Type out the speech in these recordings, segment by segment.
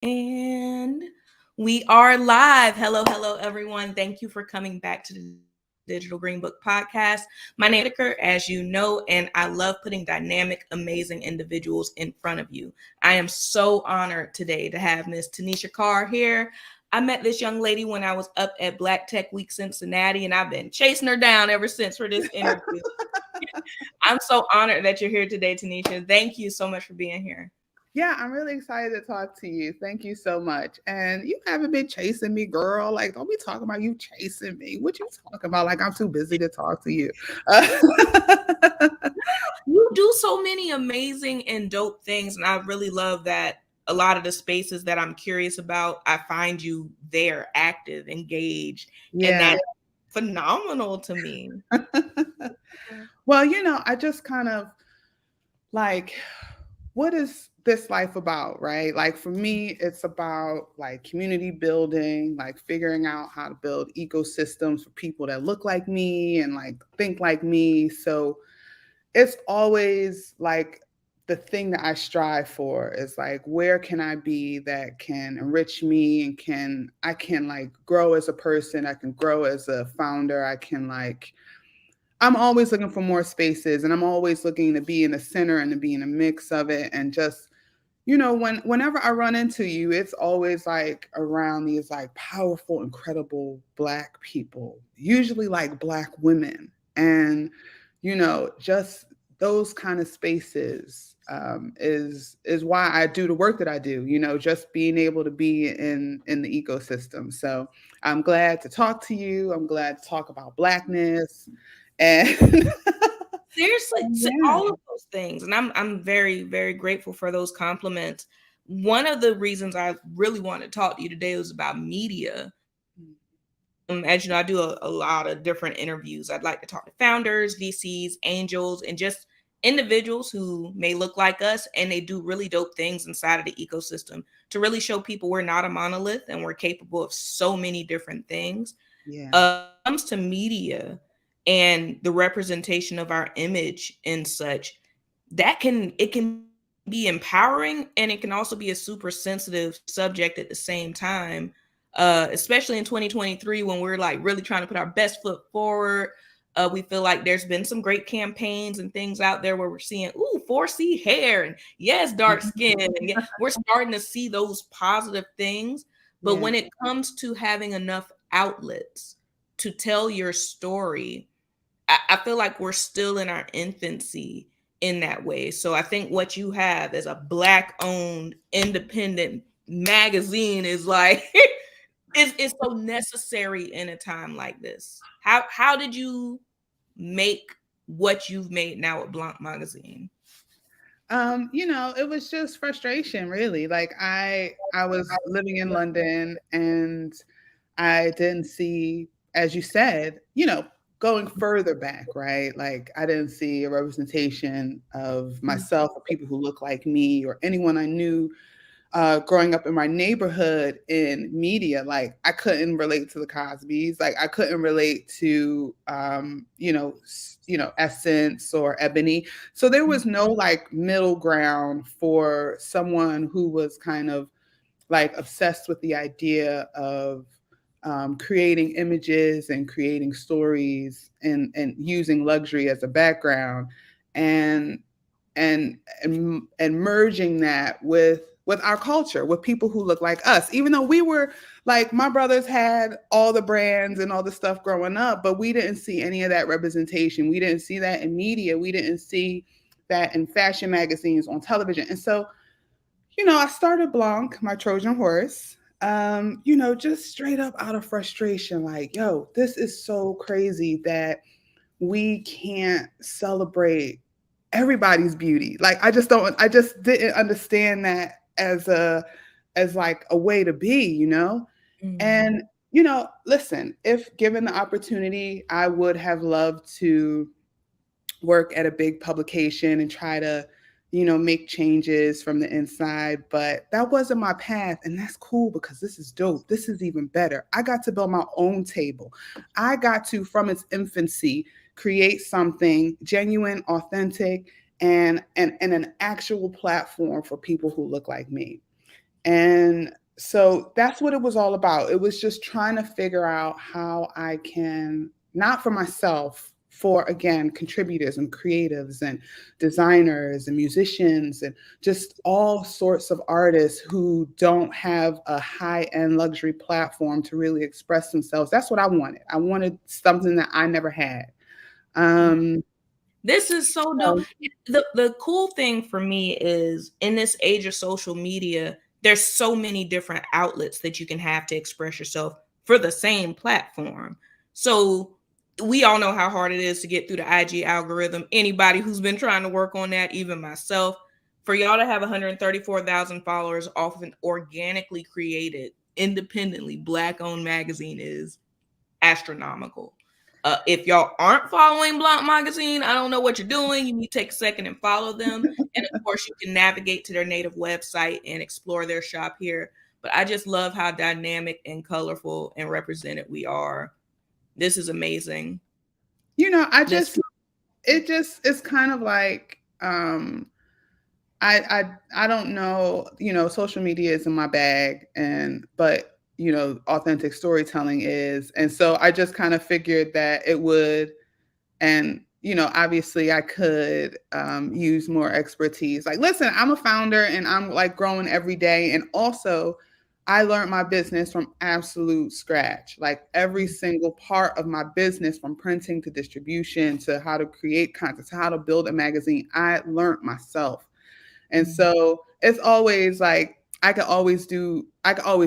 And we are live. Hello, hello, everyone. Thank you for coming back to the Digital Green Book Podcast. My name is Whitaker, as you know, and I love putting dynamic, amazing individuals in front of you. I am so honored today to have Miss Teneshia Carr here. I met this young lady when I was up at Black Tech Week Cincinnati, and I've been chasing her down ever since for this interview. I'm so honored that you're here today, Teneshia. Thank you so much for being here. Yeah, I'm really excited to talk to you. Thank you so much. And you haven't been chasing me, girl. Like, don't be talking about you chasing me. What you talking about? Like, I'm too busy to talk to you. You do so many amazing and dope things, and I really love that a lot of the spaces that I'm curious about, I find you there, active, engaged, and Yeah. that's phenomenal to me. Well, I just kind of like, what is this life about, right? Like for me, it's about like community building, like figuring out how to build ecosystems for people that look like me and like think like me. So it's always like the thing that I strive for is like, where can I be that can enrich me and I can like grow as a person, I can grow as a founder, I'm always looking for more spaces, and I'm always looking to be in the center and to be in a mix of it. And just, whenever I run into you, it's always like around these like powerful, incredible Black people, usually like Black women. And, just those kind of spaces is why I do the work that I do, just being able to be in the ecosystem. So I'm glad to talk to you. I'm glad to talk about Blackness. And Seriously, yeah. all of those things, and I'm very, very grateful for those compliments. One of the reasons I really want to talk to you today was about media. As you know, I do a lot of different interviews. I'd like to talk to founders, VCs, angels, and just individuals who may look like us and they do really dope things inside of the ecosystem to really show people we're not a monolith and we're capable of so many different things. Yeah. When it comes to media and the representation of our image and such, it can be empowering and it can also be a super sensitive subject at the same time, especially in 2023 when we're like really trying to put our best foot forward. We feel like there's been some great campaigns and things out there where we're seeing, ooh, 4C hair and yes, dark skin. And we're starting to see those positive things. But Yeah. when it comes to having enough outlets to tell your story, I feel like we're still in our infancy in that way. So I think what you have as a Black owned independent magazine is like is so necessary in a time like this. How did you make what you've made now at Blanc Magazine? It was just frustration really. Like I was living in London and I didn't see, as you said, going further back, right? Like I didn't see a representation of myself or people who look like me or anyone I knew growing up in my neighborhood in media. Like I couldn't relate to the Cosbys. Like I couldn't relate to, Essence or Ebony. So there was no like middle ground for someone who was kind of like obsessed with the idea of creating images and creating stories and using luxury as a background and and merging that with our culture, with people who look like us, even though we were like, my brothers had all the brands and all the stuff growing up, but we didn't see any of that representation. We didn't see that in media. We didn't see that in fashion magazines, on television. And so I started Blanc, my Trojan horse, just straight up out of frustration. Like, yo, this is so crazy that we can't celebrate everybody's beauty. Like, I just didn't understand that as like a way to be, Mm-hmm. And, listen, if given the opportunity, I would have loved to work at a big publication and try to, make changes from the inside. But that wasn't my path. And that's cool because this is dope. This is even better. I got to build my own table. I got to, from its infancy, create something genuine, authentic, and an actual platform for people who look like me. And so that's what it was all about. It was just trying to figure out how I can, not for myself, for again, contributors and creatives and designers and musicians and just all sorts of artists who don't have a high end luxury platform to really express themselves. That's what I wanted. I wanted something that I never had. Um, This is so dope. so, The cool thing for me is in this age of social media, there's so many different outlets that you can have to express yourself for the same platform. So we all know how hard it is to get through the IG algorithm. Anybody who's been trying to work on that, even myself, for y'all to have 134,000 followers off an organically created, independently Black owned magazine is astronomical. If y'all aren't following Blanc Magazine, I don't know what you're doing. You need to take a second and follow them. And of course, you can navigate to their native website and explore their shop here. But I just love how dynamic and colorful and represented we are. This is amazing. I This, just, it just, it's kind of like, I don't know, social media is in my bag, and but authentic storytelling is. And so I just kind of figured that it would. And obviously I could use more expertise. Like, listen, I'm a founder and I'm like growing every day, and also I learned my business from absolute scratch. Like every single part of my business, from printing to distribution to how to create content to how to build a magazine, I learned myself. And so it's always like I could always do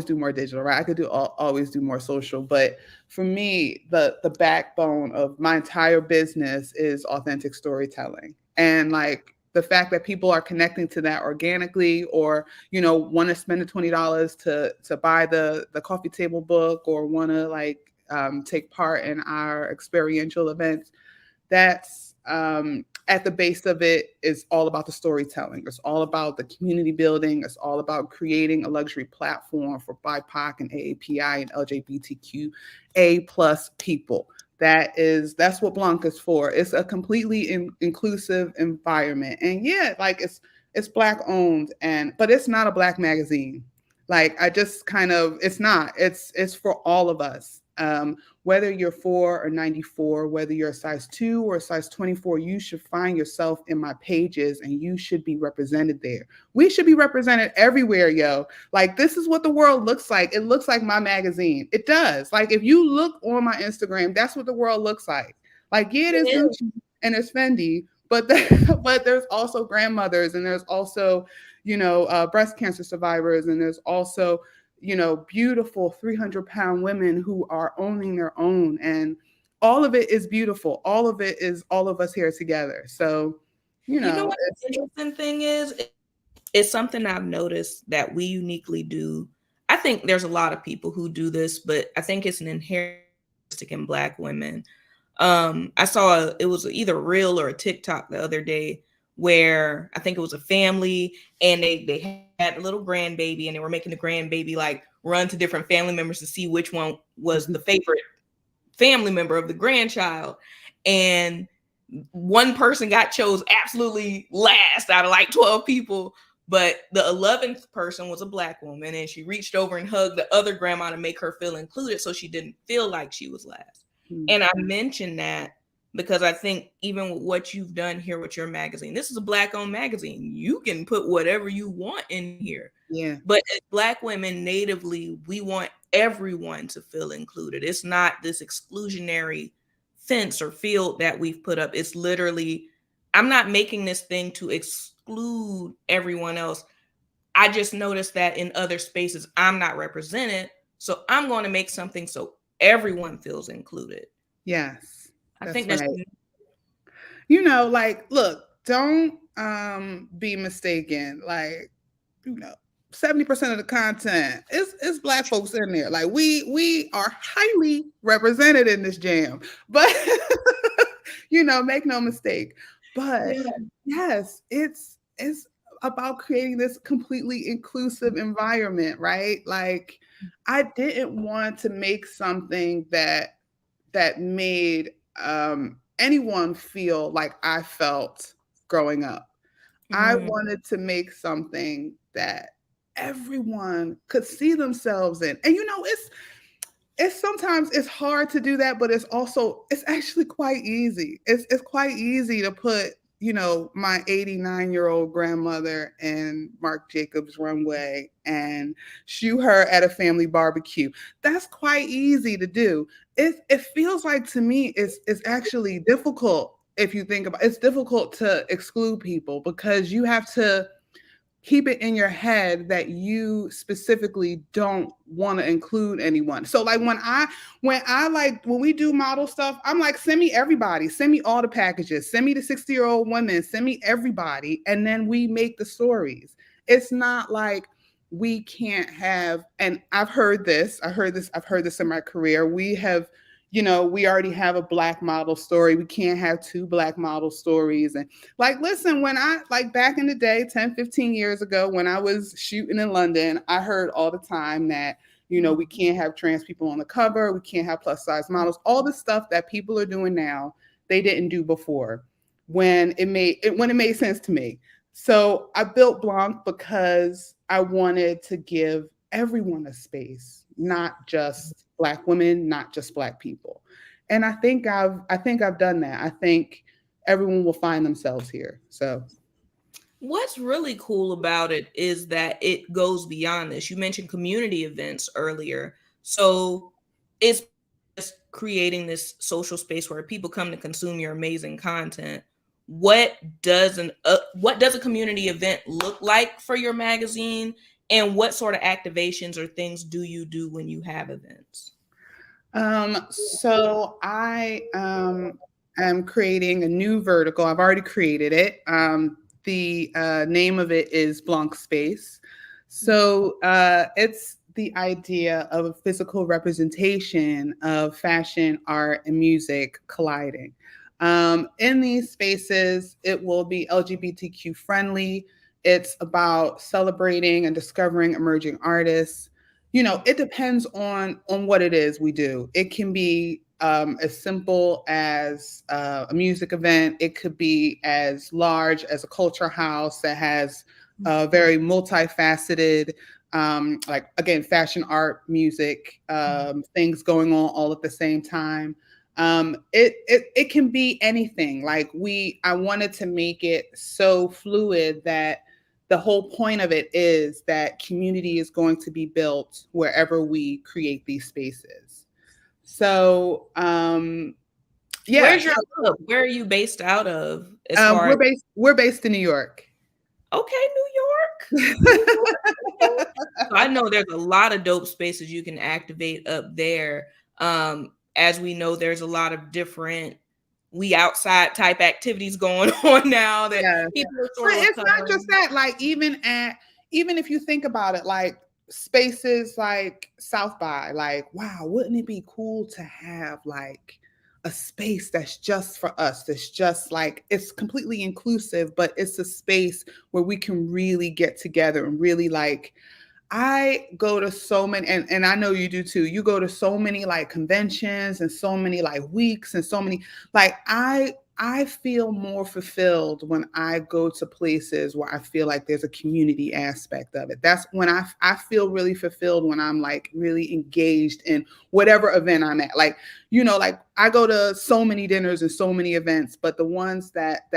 more digital, right? I could always do more social, but for me, the backbone of my entire business is authentic storytelling. And like the fact that people are connecting to that organically, or want to spend the $20 to buy the coffee table book, or want to like take part in our experiential events, that's at the base of it is all about the storytelling. It's all about the community building. It's all about creating a luxury platform for BIPOC and AAPI and LGBTQA plus people. That's what Blanc is for. It's a completely inclusive environment. And yeah, like it's Black owned, but it's not a Black magazine. Like I just kind of, it's not. It's for all of us. Whether you're 4 or 94, whether you're a size 2 or a size 24, you should find yourself in my pages and you should be represented there. We should be represented everywhere, yo. Like, this is what the world looks like. It looks like my magazine. It does. Like, if you look on my Instagram, that's what the world looks like. Like, yeah, there's Gucci and there's Fendi, but but there's also grandmothers, and there's also, breast cancer survivors, and there's also beautiful 300-pound women who are owning their own. And all of it is beautiful. All of it is all of us here together. So, you know what the interesting thing is? It's something I've noticed that we uniquely do. I think there's a lot of people who do this, but I think it's an inherent characteristic in Black women. I saw it was either a reel or a TikTok the other day where I think it was a family, and they had a little grandbaby, and they were making the grandbaby like run to different family members to see which one was the favorite family member of the grandchild. And one person got chose absolutely last out of like 12 people, but the 11th person was a Black woman, and she reached over and hugged the other grandma to make her feel included, so she didn't feel like she was last. And I mentioned that because I think even with what you've done here with your magazine, this is a Black owned magazine. You can put whatever you want in here. Yeah. But as Black women natively, we want everyone to feel included. It's not this exclusionary fence or field that we've put up. It's literally, I'm not making this thing to exclude everyone else. I just noticed that in other spaces, I'm not represented. So I'm going to make something so everyone feels included. Yes. I That's think that's right. Like, look, don't be mistaken. Like, 70% of the content is Black folks in there. Like, we are highly represented in this jam. But make no mistake. But yes, it's about creating this completely inclusive environment, right? Like, I didn't want to make something that made anyone feel like I felt growing up. I wanted to make something that everyone could see themselves in. And it's sometimes it's hard to do that, but it's actually quite easy. It's quite easy to put, my 89-year-old grandmother in Marc Jacobs runway and shoe her at a family barbecue. That's quite easy to do. It feels like, to me, it's actually difficult. If you think about it, it's difficult to exclude people because you have to keep it in your head that you specifically don't want to include anyone. So like when we do model stuff, I'm like, send me everybody, send me all the packages, send me the 60-year-old women, send me everybody, and then we make the stories. It's not like we can't have, and I've heard this in my career. We already have a Black model story. We can't have two Black model stories. And like, listen, when I, like, back in the day, 10, 15 years ago, when I was shooting in London, I heard all the time that, we can't have trans people on the cover. We can't have plus size models. All the stuff that people are doing now, they didn't do before when it made sense to me. So I built Blanc because I wanted to give everyone a space, not just Black women, not just Black people. And I think I've done that. I think everyone will find themselves here. So What's really cool about it is that it goes beyond this. You mentioned community events earlier. So it's just creating this social space where people come to consume your amazing content. What does a community event look like for your magazine, and what sort of activations or things do you do when you have events? so I am creating a new vertical. I've already created it. The name of it is Blanc Space. So it's the idea of a physical representation of fashion, art, and music colliding. In these spaces, it will be LGBTQ friendly. It's about celebrating and discovering emerging artists. It depends on what it is we do. It can be as simple as a music event. It could be as large as a culture house that has very multifaceted, like, again, fashion, art, music, things going on all at the same time. It can be anything. Like, I wanted to make it so fluid that the whole point of it is that community is going to be built wherever we create these spaces. So, yeah, Where's your hub? Where are you based out of as far as? we're based in New York. Okay, New York. New York. Okay. So I know there's a lot of dope spaces you can activate up there. As we know, there's a lot of different we outside type activities going on now that Yeah. people are But sort of it's not just uncovering. that. Like, even if you think about it, like spaces like South by, like, wow, wouldn't it be cool to have like a space that's just for us? That's just like, it's completely inclusive, but it's a space where we can really get together and really, like, I go to so many, and I know you do too. You go to so many like conventions and so many like weeks and so many, like, I feel more fulfilled when I go to places where I feel like there's a community aspect of it. That's when I feel really fulfilled, when I'm like really engaged in whatever event I'm at. Like, like, I go to so many dinners and so many events, but the ones that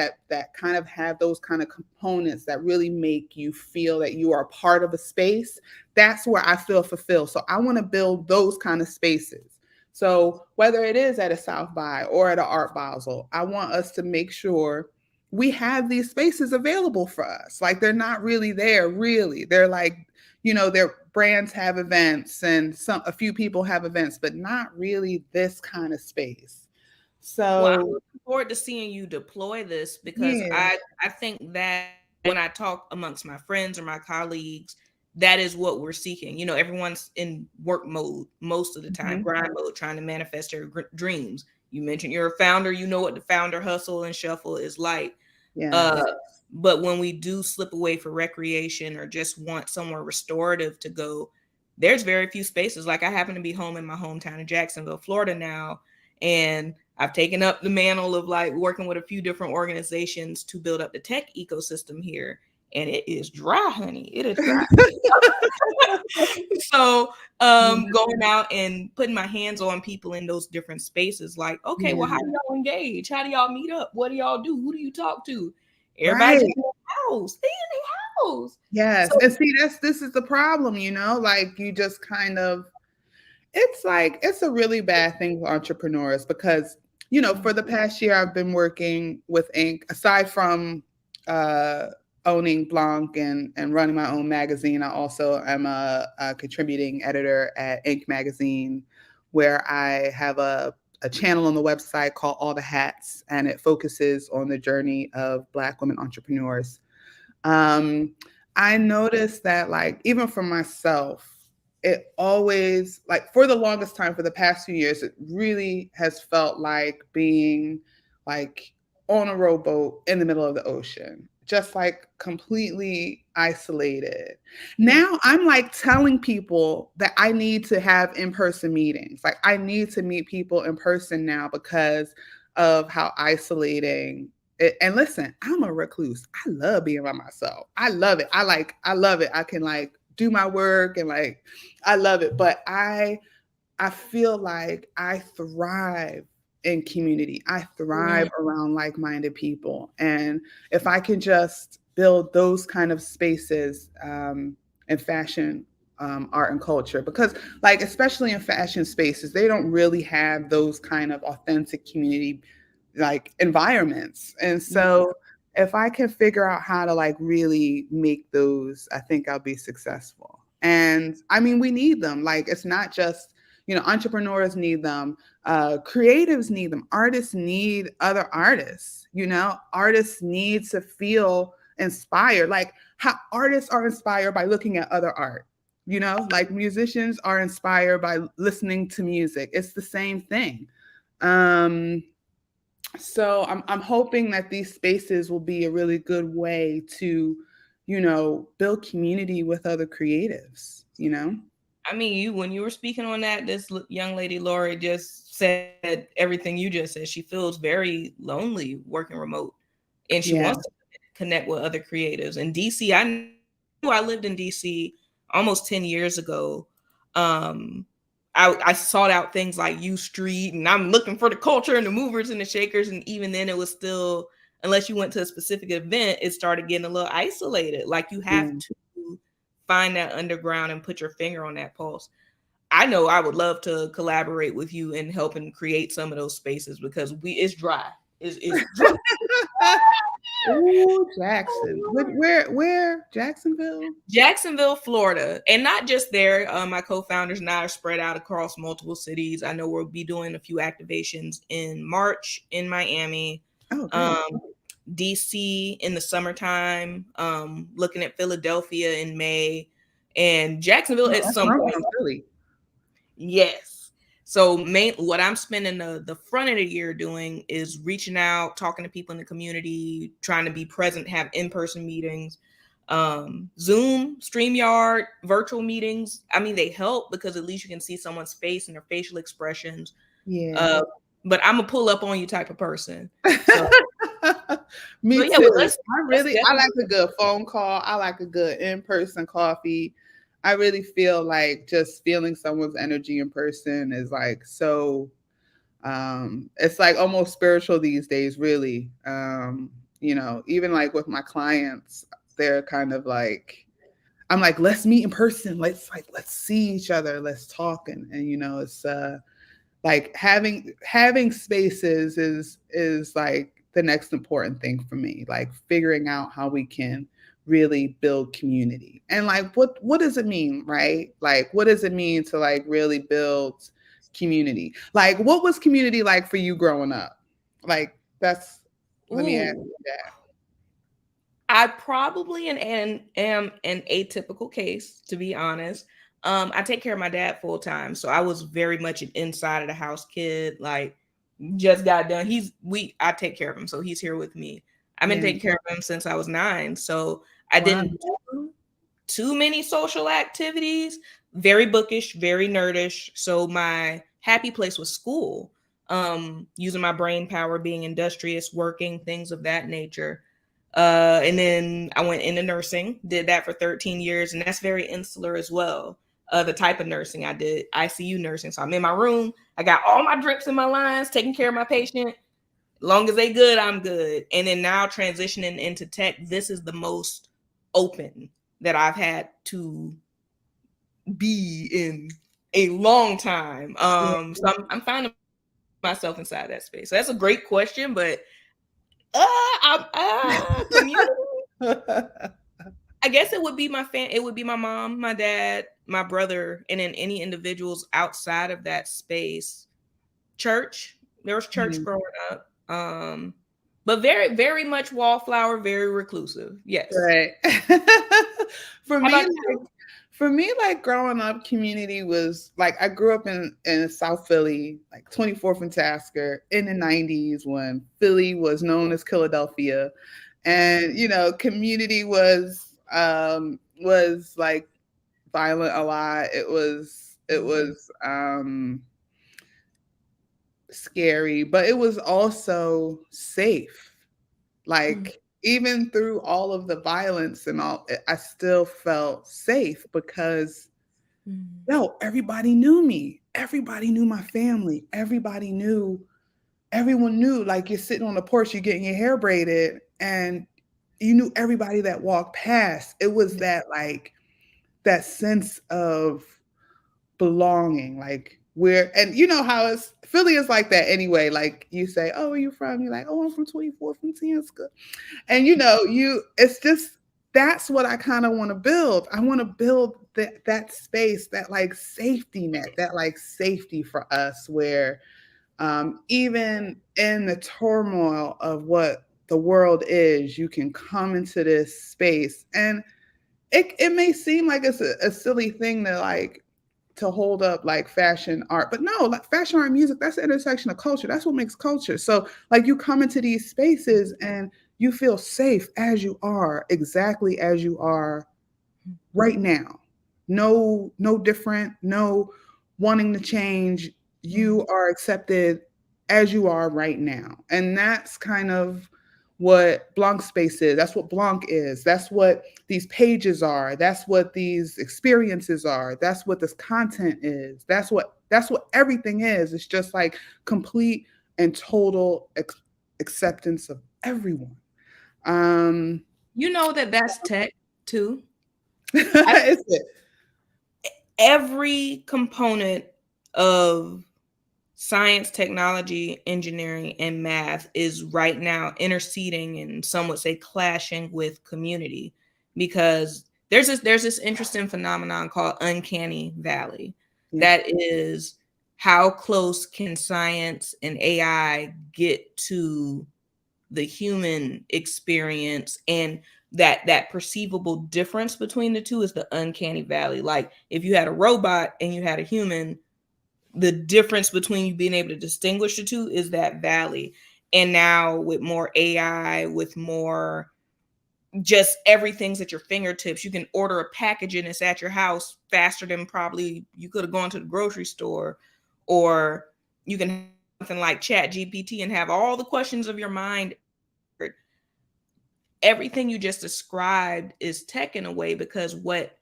kind of have those kind of components that really make you feel that you are a part of a space, that's where I feel fulfilled. So I want to build those kind of spaces. So whether it is at a South by or at an Art Basel, I want us to make sure we have these spaces available for us. Like, they're not really there, really. They're like, their brands have events and a few people have events, but not really this kind of space. Well, I'm So looking forward to seeing you deploy this because yeah, I think that when I talk amongst my friends or my colleagues, that is what we're seeking. Everyone's in work mode most of the time, mhm, grind mode, trying to manifest their dreams. You mentioned you're a founder, you know what the founder hustle and shuffle is like. yeah, Uh, but when we do slip away for recreation or just want somewhere restorative to go, there's very few spaces. Like, I happen to be home in my hometown of Jacksonville, Florida now, and I've taken up the mantle of like working with a few different organizations to build up the tech ecosystem here. and it is dry, honey. It is dry. So going out and putting my hands on people in those different spaces, like, okay, well, how Yeah. do y'all engage? How do y'all meet up? What do y'all do? Who do you talk to? Everybody just Right. in the house. Stay in the house. Yes. So And see, this is the problem, like you just kind of, it's like, it's a really bad thing for entrepreneurs because, for the past year, I've been working with Inc. Aside from uh, owning Blanc and running my own magazine, I also am a contributing editor at Inc. Magazine, where I have a channel on the website called All the Hats, and it focuses on the journey of Black women entrepreneurs. um, I noticed that, like, even for myself, it always, like, for the longest time, for the past few years, it really has felt like being like on a rowboat in the middle of the ocean, just like completely isolated. yeah, Now I'm like telling people that I need to have in person meetings. Like, I need to meet people in person now because of how isolating and listen, I'm a recluse. I love being by myself. I love it. I love it. I can like do my work and like I love it. But I feel like I thrive in community. I thrive yeah. around like-minded people. And if I can just build those kind of spaces in fashion, art and culture, because like especially in fashion spaces, they don't really have those kind of authentic community like environments. And Yeah. so if I can figure out how to like really make those, I think I'll be successful. And I mean, we need them. Like, it's not just, entrepreneurs need them, creatives need them, artists need other artists, artists need to feel inspired. Like, how artists are inspired by looking at other art, like musicians are inspired by listening to music. It's the same thing. Um, so I'm hoping that these spaces will be a really good way to, build community with other creatives. I mean, when you were speaking on that, this young lady, Lori, just said everything you just said. She feels very lonely working remote, and she Yeah. wants to connect with other creatives. In DC, I knew I lived in DC almost 10 years ago. Um, I sought out things like U Street, and I'm looking for the culture and the movers and the shakers. And even then, it was still, unless you went to a specific event, it started getting a little isolated. Like, you have Yeah. to find that underground and put your finger on that pulse. I know I would love to collaborate with you in helping create some of those spaces because it's dry. It's dry. Ooh, Jackson. Where? Jacksonville? Jacksonville, Florida, and not just there. My co-founders and I are spread out across multiple cities. I know we'll be doing a few activations in March in Miami, Oh, great. um, DC in the summertime, looking at Philadelphia in May, and Jacksonville Oh, at that's some right point. from Philly. Yes. So what I'm spending the front of the year doing is reaching out, talking to people in the community, trying to be present, have in-person meetings, Zoom, StreamYard, virtual meetings. I mean, they help because at least you can see someone's face and their facial expressions. Yeah. Uh, but I'm a pull up on you type of person. So, Me yeah, well, too. let's I definitely. like a good phone call. I like a good in-person coffee. I really feel like just feeling someone's energy in person is like so it's like almost spiritual these days, really. Even like with my clients, they're kind of like I'm like, let's meet in person. Let's see each other. Let's talk. And it's like having spaces is like the next important thing for me, like figuring out how we can really build community. And like what does it mean, right? Like, what does it mean to like really build community? Like, what was community like for you growing up? Like, that's let me ask Ooh, you that. I probably am an atypical case, to be honest. I take care of my dad full time, so I was very much an inside of the house kid. Like, just got done. I take care of him, so he's here with me. I've been Yeah. taking care of him since I was 9, so I Wow. didn't do too many social activities. Very bookish, very nerdish. So my happy place was school. Using my brain power, being industrious, working, things of that nature. And then I went into nursing, did that for 13 years, and that's very insular as well. The type of nursing I did, ICU nursing. So I'm in my room, I got all my drips in my lines, taking care of my patient. Long as they good, I'm good. And then now transitioning into tech, this is the most open that I've had to be in a long time. So I'm finding myself inside that space. So that's a great question, but community. I guess it would be it would be my mom, my dad, my brother, and then any individuals outside of that space. Church. There was church growing up. But very, very much wallflower, very reclusive. Yes. Right. For How me, about like, for me, like growing up, community was like I grew up in South Philly, like 24th and Tasker in the 90s when Philly was known as Philadelphia. And community was like violent a lot. It was scary, but it was also safe. Like even through all of the violence and all, I still felt safe because everybody knew me. Everybody knew my family. Everyone knew, like you're sitting on the porch, you're getting your hair braided, and you knew everybody that walked past. It was that sense of belonging, like and you know how Philly is like that anyway. Like you say, "Oh, where you from?" You're like, "Oh, I'm from 24th from Tanska," and it's just that's what I kind of want to build. I want to build that space, that like safety net, that like safety for us, where even in the turmoil of what the world is, you can come into this space. And it may seem like it's a silly thing to hold up like fashion art, but no, like fashion art and music, that's the intersection of culture. That's what makes culture. So like you come into these spaces and you feel safe as you are, exactly as you are right now. No different, no wanting to change. You are accepted as you are right now. And that's kind of what Blanc space is. That's what Blanc is. That's what these pages are. That's what these experiences are. That's what this content is. That's what everything is. It's just like complete and total acceptance of everyone. You know that's tech too. Is it? Every component of science, technology, engineering, and math is right now interceding and some would say clashing with community, because there's this interesting phenomenon called uncanny valley. That is, how close can science and AI get to the human experience, and that perceivable difference between the two is the uncanny valley. Like if you had a robot and you had a human, the difference between you being able to distinguish the two is that valley. And now with more AI, with more just everything's at your fingertips, you can order a package and it's at your house faster than probably you could have gone to the grocery store. Or you can have something like Chat GPT and have all the questions of your mind. Everything you just described is tech in a way, because what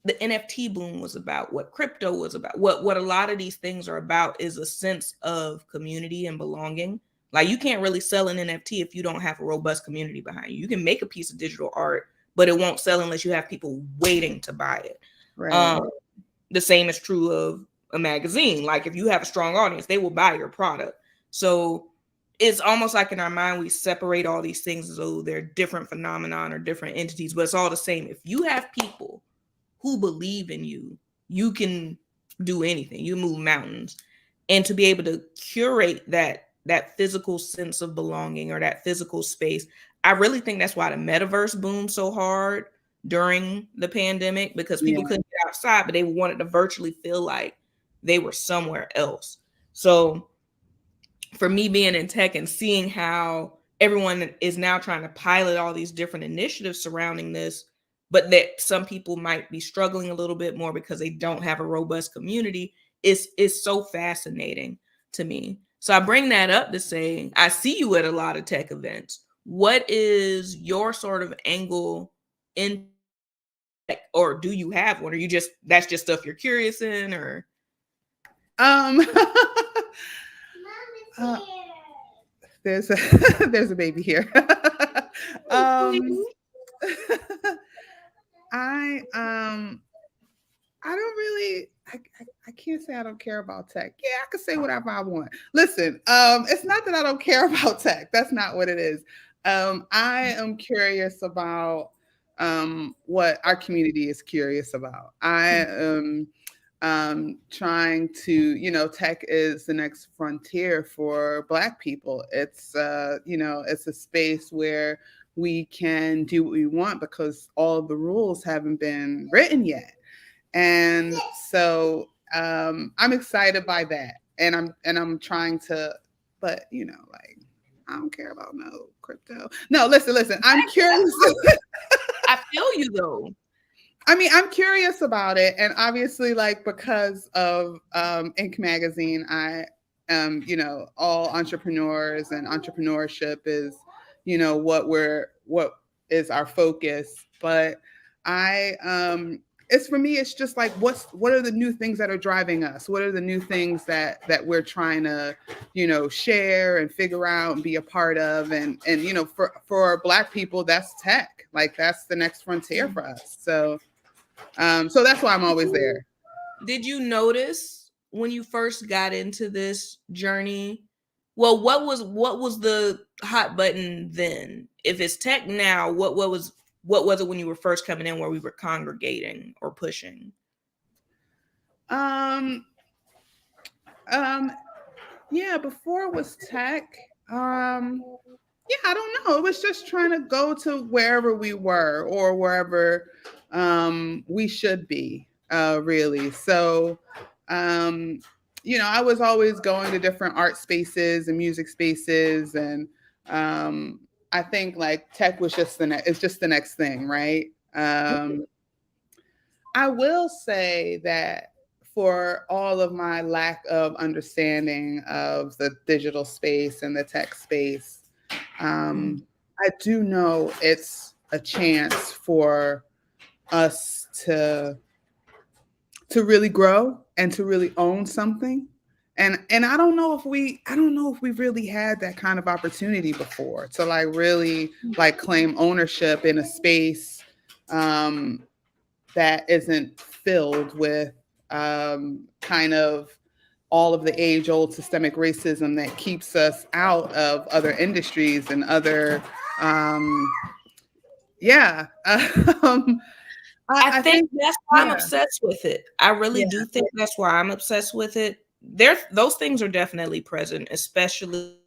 the NFT boom was about, what crypto was about, what a lot of these things are about is a sense of community and belonging. Like you can't really sell an NFT if you don't have a robust community behind you. You can make a piece of digital art, but it won't sell unless you have people waiting to buy it. Right. The same is true of a magazine. Like if you have a strong audience, they will buy your product. So it's almost like in our mind, we separate all these things as though they're different phenomenon or different entities, but it's all the same. If you have people who believe in you, you can do anything. You move mountains. And to be able to curate that physical sense of belonging or that physical space, I really think that's why the metaverse boomed so hard during the pandemic, because people couldn't get outside, but they wanted to virtually feel like they were somewhere else. So for me being in tech and seeing how everyone is now trying to pilot all these different initiatives surrounding this, but that some people might be struggling a little bit more because they don't have a robust community, is so fascinating to me. So I bring that up to say, I see you at a lot of tech events. what is your sort of angle in, or do you have one? Or you just, that's just stuff you're curious in, or? Um, uh, there's a baby here. um, I I don't really. I can't say I don't care about tech. Yeah, I can say whatever I want. Listen, it's not that I don't care about tech. That's not what it is. I am curious about what our community is curious about. I am trying to, tech is the next frontier for Black people. It's, it's a space where we can do what we want because all of the rules haven't been written yet. And so I'm excited by that. And I'm trying to, but like I don't care about no crypto. No, listen. I'm curious. I feel you though. I mean, I'm curious about it, and obviously, like because of Inc. magazine, I am, all entrepreneurs, and entrepreneurship is, what is our focus. But it's for me, it's just like what are the new things that are driving us? What are the new things that we're trying to, share and figure out and be a part of, and for Black people, that's tech. Like that's the next frontier for us. So that's why I'm always there. Did you notice when you first got into this journey? Well, what was the hot button then? If it's tech now, what was it when you were first coming in, where we were congregating or pushing? Um, um, yeah, before it was tech. Yeah, I don't know. It was just trying to go to wherever we were or wherever we should be, really. So, um, I was always going to different art spaces and music spaces, and I think like tech was just it's just the next thing, right? I will say that for all of my lack of understanding of the digital space and the tech space, I do know it's a chance for us to really grow and to really own something. And I don't know if we really had that kind of opportunity before to like really like claim ownership in a space um, that isn't filled with kind of all of the age old systemic racism that keeps us out of other industries and other um yeah I I think think that's why I'm yeah obsessed with it. I really yeah do think that's why I'm obsessed with it. There, those things are definitely present, especially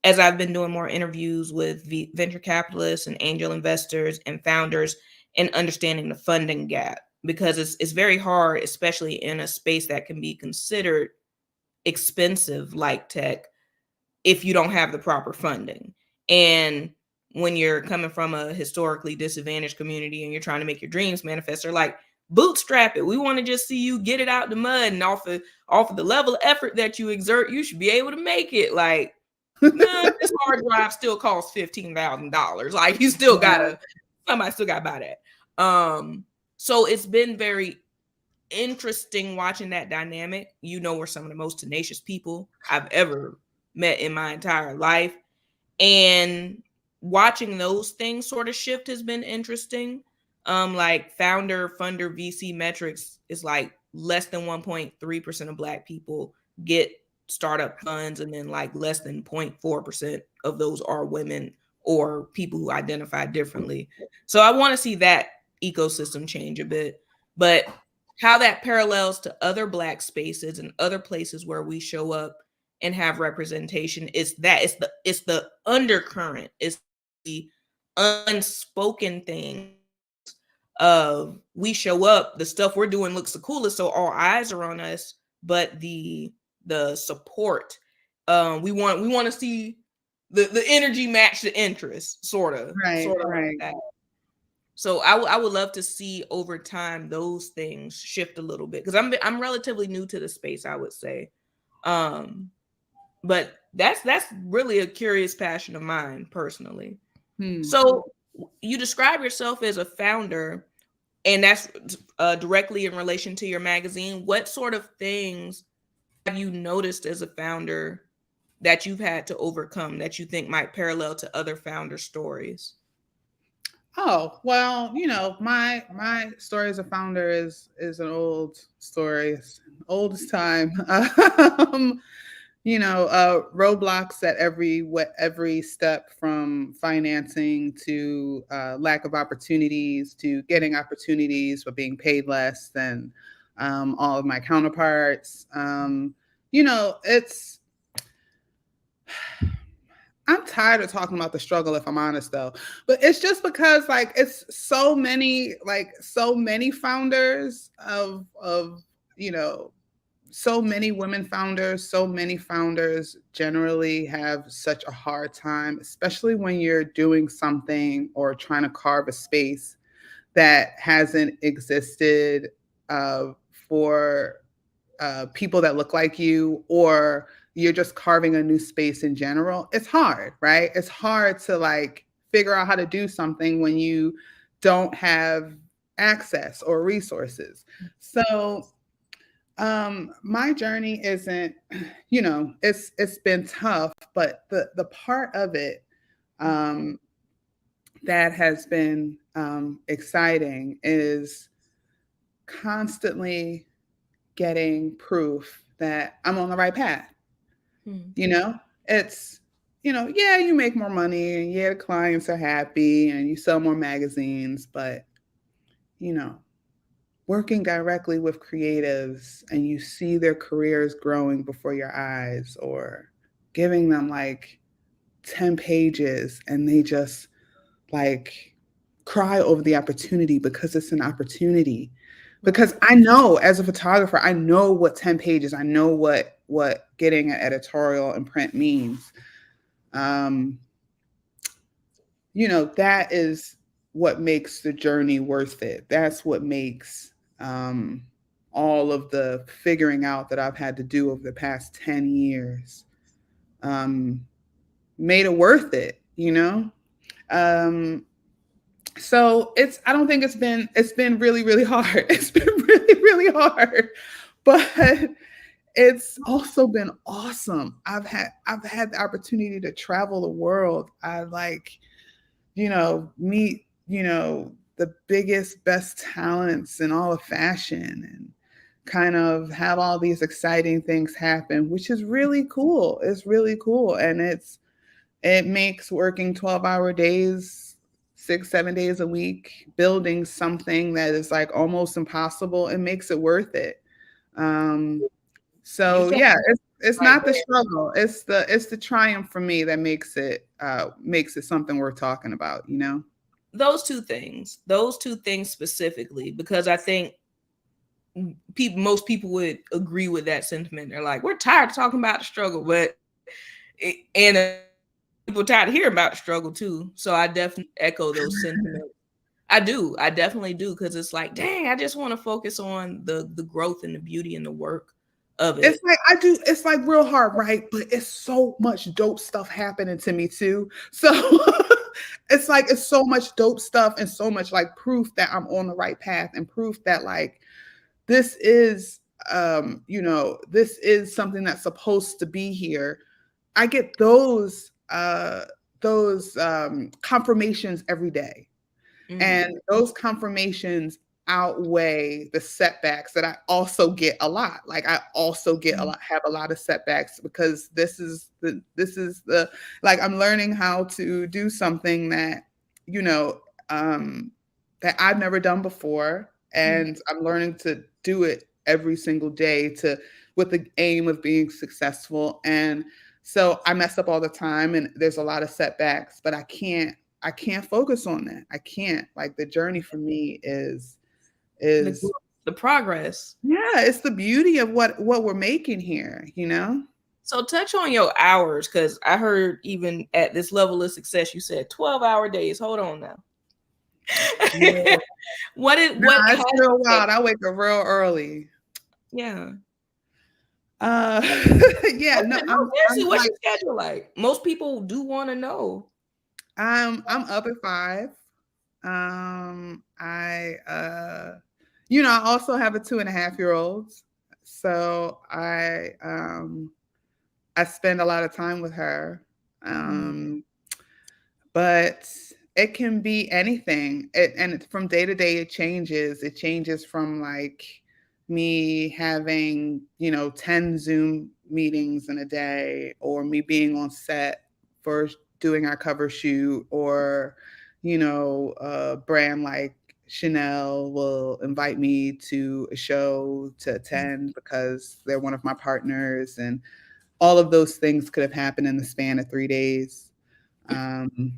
as I've been doing more interviews with venture capitalists and angel investors and founders, and understanding the funding gap, because it's very hard, especially in a space that can be considered expensive like tech, if you don't have the proper funding. And when you're coming from a historically disadvantaged community and you're trying to make your dreams manifest, they're like, bootstrap it. We want to just see you get it out the mud, and off of the level of effort that you exert, you should be able to make it. Like, no, this hard drive still costs $15,000. Like, you still yeah gotta, somebody still gotta buy that. So it's been very interesting watching that dynamic. We're some of the most tenacious people I've ever met in my entire life. And watching those things sort of shift has been interesting. Like founder funder VC metrics is like less than 1.3% of Black people get startup funds, and then like less than 0.4% of those are women or people who identify differently. So I want to see that ecosystem change a bit. But how that parallels to other Black spaces and other places where we show up and have representation, is that it's the undercurrent, it's the unspoken thing of, we show up, the stuff we're doing looks the coolest, so all eyes are on us, but the support, we want to see the energy match the interest, sort of like right that. So I would love to see over time those things shift a little bit, because I'm relatively new to the space, I would say. But that's really a curious passion of mine personally. Hmm. So you describe yourself as a founder, and that's directly in relation to your magazine. What sort of things have you noticed as a founder that you've had to overcome that you think might parallel to other founder stories? Oh, well, my story as a founder is an old story, it's old as time. Roadblocks at every step, from financing to lack of opportunities to getting opportunities but being paid less than all of my counterparts. It's I'm tired of talking about the struggle, if I'm honest though. But it's just because like it's so many founders of you know so many women founders, so many founders generally have such a hard time, especially when you're doing something or trying to carve a space that hasn't existed for people that look like you, or you're just carving a new space in general. It's hard, right? It's hard to like figure out how to do something when you don't have access or resources. So my journey isn't, it's been tough, but the part of it um that has been exciting is constantly getting proof that I'm on the right path. Hmm. You know, it's, yeah, you make more money and yeah, the clients are happy and you sell more magazines, but, you know, working directly with creatives and you see their careers growing before your eyes, or giving them like 10 pages and they just like cry over the opportunity because it's an opportunity. Right. Because I know as a photographer, I know what 10 pages, I know what getting an editorial and print means. Um, that is what makes the journey worth it. That's what makes all of the figuring out that I've had to do over the past 10 years um, made it worth it. Um, so I don't think it's been really, really hard. It's been really, really hard. But it's also been awesome. I've had the opportunity to travel the world. I like, meet, the biggest, best talents in all of fashion, and kind of have all these exciting things happen, which is really cool. It's really cool. And it makes working 12-hour days, 6, 7 days a week, building something that is like almost impossible, it makes it worth it. Um, You so said yeah, it it's right not the there. struggle. It's the triumph for me that makes it something worth talking about. Those two things specifically, because I think most people would agree with that sentiment. They're like, we're tired of talking about the struggle, and people tired of hearing about the struggle too. So I definitely echo those sentiments. I definitely do, because it's like, dang, I just want to focus on the growth and the beauty and the work of It's it. like it's like real hard, right? But it's so much dope stuff happening to me too. So it's like it's so much dope stuff and so much like proof that I'm on the right path, and proof that like this is this is something that's supposed to be here. I get those confirmations every day. Mm, And those confirmations outweigh the setbacks that I also get a lot. Like I also get a mm, lot, have a lot of setbacks, because this is the like I'm learning how to do something that, you know, um that I've never done before. mm. And I'm learning to do it every single day, to with the aim of being successful. And so I mess up all the time and there's a lot of setbacks, but I can't focus on that. I can't. Like the journey for me The is growth, the progress. yeah, it's the beauty of what we're making here. So touch on your hours, because I heard even at this level of success, you said 12-hour days. Hold on now. Yeah. what Nah, what has it's real that? wild. I wake up real early. Yeah. Uh, yeah, no, No, I'm seriously, what's like your schedule like? Most people do want to know. I'm up at 5. I I also have a 2.5-year-old. So I spend a lot of time with her. Mm, Um, but it can be anything. From day to day, it changes. It changes from like me having, 10 Zoom meetings in a day, or me being on set for doing our cover shoot, or, a brand like Chanel will invite me to a show to attend because they're one of my partners. And all of those things could have happened in the span of 3 days. Um,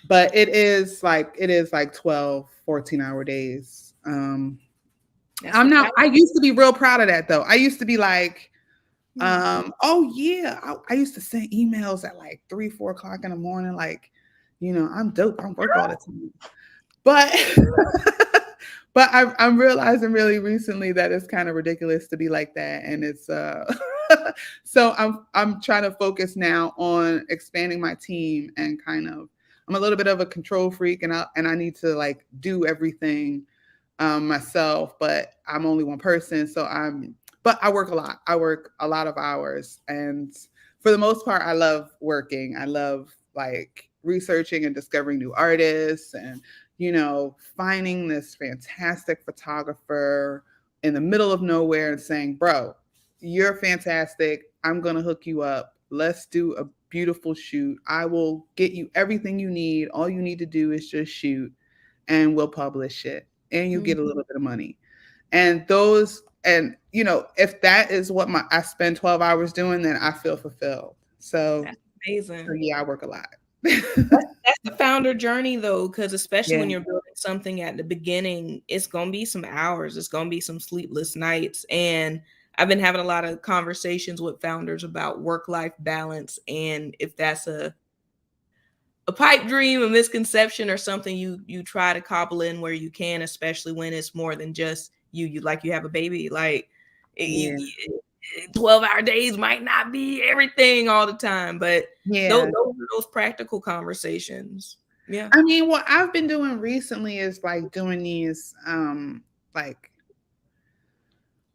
but it is like 12, 14-hour days. that's the power. I used to be real proud of that though. I used to be like, Mm. oh yeah, I used to send emails at like 3, 4 o'clock in the morning, like, I'm dope. I work all the time. But but I'm realizing really recently that it's kind of ridiculous to be like that, and it's so I'm trying to focus now on expanding my team, and kind of I'm a little bit of a control freak, and I need to like do everything myself, but I'm only one person, so but I work a lot. I work a lot of hours, and for the most part, I love working. I love like researching and discovering new artists, and finding this fantastic photographer in the middle of nowhere and saying, "Bro, you're fantastic. I'm gonna hook you up. Let's do a beautiful shoot. I will get you everything you need. All you need to do is just shoot, and we'll publish it, and you Mm, get a little bit of money." If that is what I spend 12 hours doing, then I feel fulfilled. So, that's amazing. yeah, I work a lot. That's the founder journey though, because especially Yeah, when you're building something at the beginning, it's gonna be some hours, it's gonna be some sleepless nights. And I've been having a lot of conversations with founders about work-life balance, and if that's a pipe dream, a misconception, or something you try to cobble in where you can, especially when it's more than just you like you have a baby. Like yeah, 12-hour days might not be everything all the time, but yeah. those are those practical conversations. Yeah. I mean, what I've been doing recently is like doing these like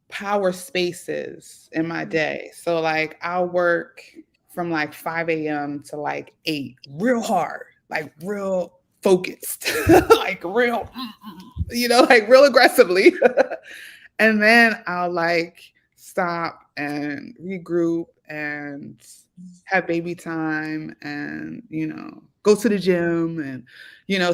power spaces in my day. So like I'll work from like 5 a.m. to like 8, real hard, like real focused, like real, like real aggressively. And then I'll like stop and regroup and have baby time, and go to the gym, and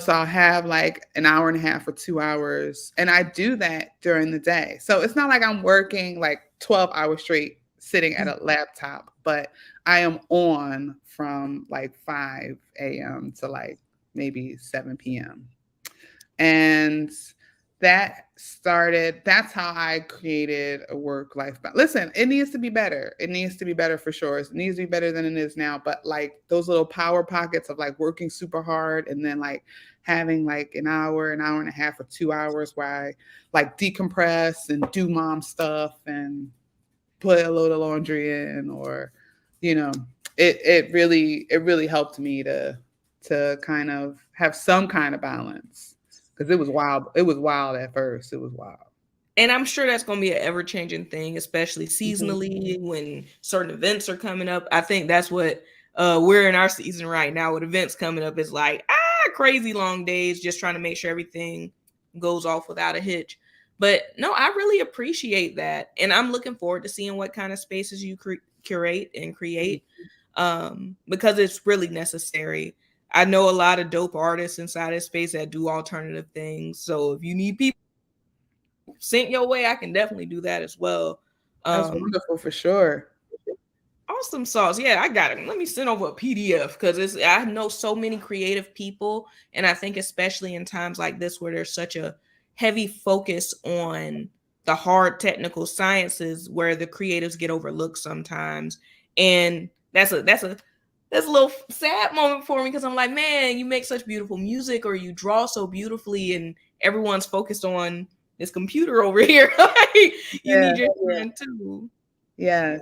so I'll have like an hour and a half or 2 hours, and I do that during the day. So it's not like I'm working like 12 hours straight sitting at a laptop, but I am on from like 5 a.m. to like maybe 7 p.m. And that's how I created a work life balance. Listen, it needs to be better. It needs to be better for sure. It needs to be better than it is now. But like those little power pockets of like working super hard, and then like having like an hour and a half, or 2 hours where I like decompress and do mom stuff and put a load of laundry in, or you know, it really helped me to kind of have some kind of balance, because it was wild. It was wild at first. It was wild. And I'm sure that's going to be an ever changing thing, especially Mhm. seasonally when certain events are coming up. I think that's what we're in our season right now with events coming up. Is like, crazy long days, just trying to make sure everything goes off without a hitch. But no, I really appreciate that. And I'm looking forward to seeing what kind of spaces you curate and create, because it's really necessary. I know a lot of dope artists inside this space that do alternative things. So if you need people sent your way, I can definitely do that as well. That's Um, wonderful for sure. awesome sauce. Yeah, I got it. Let me send over a PDF because I know so many creative people, and I think especially in times like this where there's such a heavy focus on the hard technical sciences, where the creatives get overlooked sometimes, and that's a little sad moment for me because I'm like, man, you make such beautiful music or you draw so beautifully, and everyone's focused on this computer over here. You Yeah, need your hand too. Yes.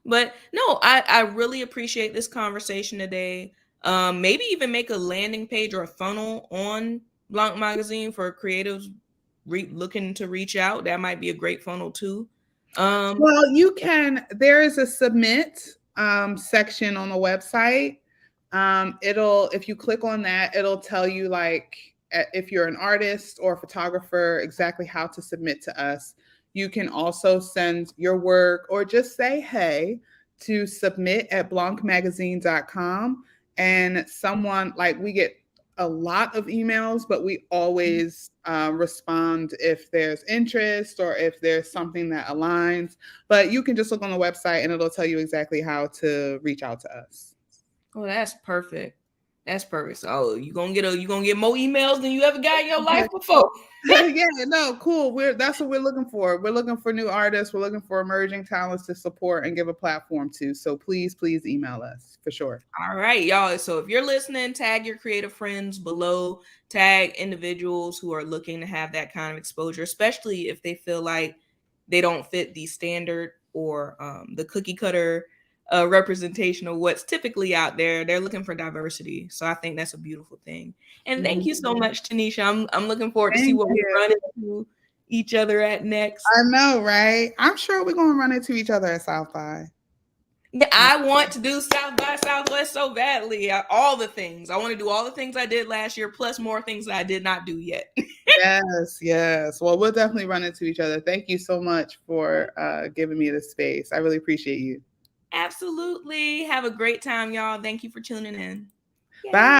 But no, I really appreciate this conversation today. Maybe even make a landing page or a funnel on Blanc Magazine for creatives looking to reach out. That might be a great funnel too. Well, there is a submit section on the website. If you click on that, it'll tell you like if you're an artist or a photographer, exactly how to submit to us. You can also send your work or just say, hey, to submit@blancmagazine.com. And we get a lot of emails, but we always respond if there's interest or if there's something that aligns. But you can just look on the website and it'll tell you exactly how to reach out to us. Oh, that's perfect. That's perfect. So you gonna get more emails than you ever got in your life before. Yeah, no, cool. That's what we're looking for. We're looking for new artists. We're looking for emerging talents to support and give a platform to. So please email us for sure. All right, y'all. So if you're listening, tag your creative friends below, tag individuals who are looking to have that kind of exposure, especially if they feel like they don't fit the standard or the cookie cutter representation of what's typically out there. They're looking for diversity. So I think that's a beautiful thing. And thank you so much, Teneshia. I'm looking forward to see what we run into each other at next. I know, right? I'm sure we're going to run into each other at South by. Yeah, I want to do South by Southwest so badly. All the things. I want to do all the things I did last year, plus more things that I did not do yet. Yes. Well, we'll definitely run into each other. Thank you so much for giving me this space. I really appreciate you. Absolutely. Have a great time, y'all. Thank you for tuning in. Yay. Bye.